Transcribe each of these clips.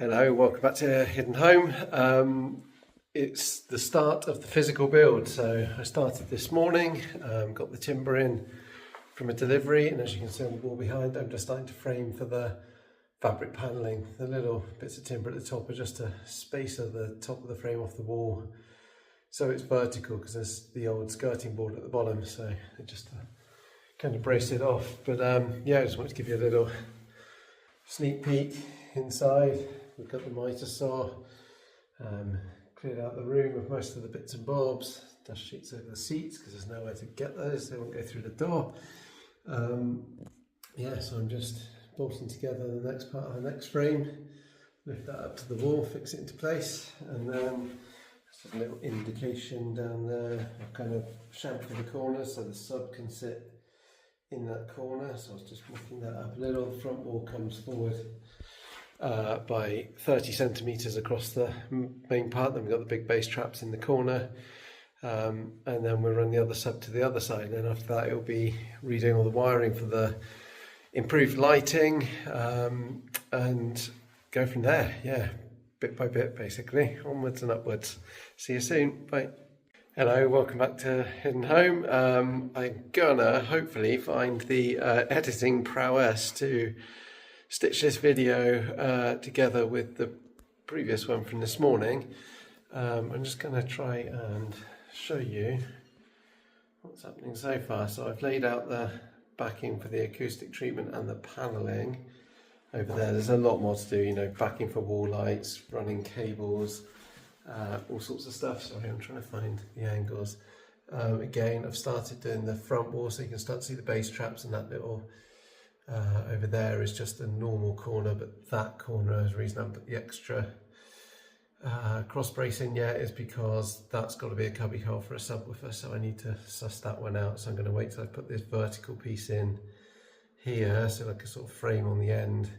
Hello, welcome back to Hidden Home. It's the start of the physical build. So I started this morning, got the timber in from a delivery, and as you can see on the wall behind, I'm just starting to frame for the fabric panelling. The little bits of timber at the top are just to space at the top of the frame off the wall, so it's vertical because there's the old skirting board at the bottom, so it just kind of brace it off. But yeah, I just wanted to give you a little sneak peek inside. We've got the mitre saw, cleared out the room of most of the bits and bobs, dust sheets over the seats because there's nowhere to get those, they won't go through the door. Yeah, so I'm just bolting together the next part of the next frame, lift that up to the wall, fix it into place, and then just a little indication down there. I've kind of chamfered the corners so the sub can sit in that corner, so I was just lifting that up a little. The front wall comes forward by 30 centimetres across the main part. Then we've got the big base traps in the corner, and then we'll run the other sub to the other side, and then after that it'll be redoing all the wiring for the improved lighting, and go from there. Yeah, bit by bit basically, onwards and upwards. See you soon, bye. Hello, welcome back to Hidden Home. I'm gonna hopefully find the editing prowess to stitch this video together with the previous one from this morning. I'm just going to try and show you what's happening so far. So I've laid out the backing for the acoustic treatment and the panelling over there. There's a lot more to do, you know, backing for wall lights, running cables, all sorts of stuff. Sorry, I'm trying to find the angles. Again, I've started doing the front wall so you can start to see the base traps, and that little over there is just a normal corner, but that corner is the reason I put the extra cross brace in yet is because that's got to be a cubby hole for a subwoofer, so I need to suss that one out. So I'm going to wait till I put this vertical piece in here, so like a sort of frame on the end,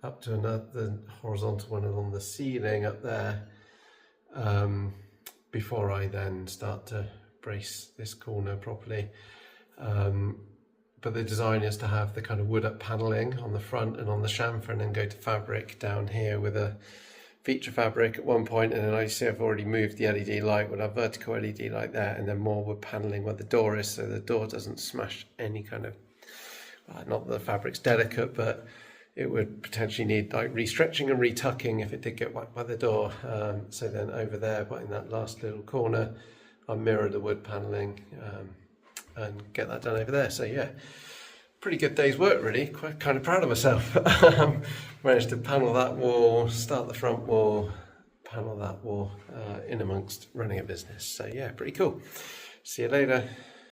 up to another horizontal one along the ceiling up there, before I then start to brace this corner properly. But the design is to have the kind of wood up panelling on the front and on the chamfer, and then go to fabric down here with a feature fabric at one point, and then I see I've already moved the LED light with a vertical LED light there, and then more wood panelling where the door is, so the door doesn't smash any kind of, not that the fabric's delicate, but it would potentially need like restretching and retucking if it did get whacked by the door. So then over there, but in that last little corner, I'll mirror the wood panelling and get that done over there. So yeah, pretty good day's work really, quite kind of proud of myself. Managed to panel that wall, start the front wall, panel that wall, in amongst running a business. So yeah, pretty cool. See you later.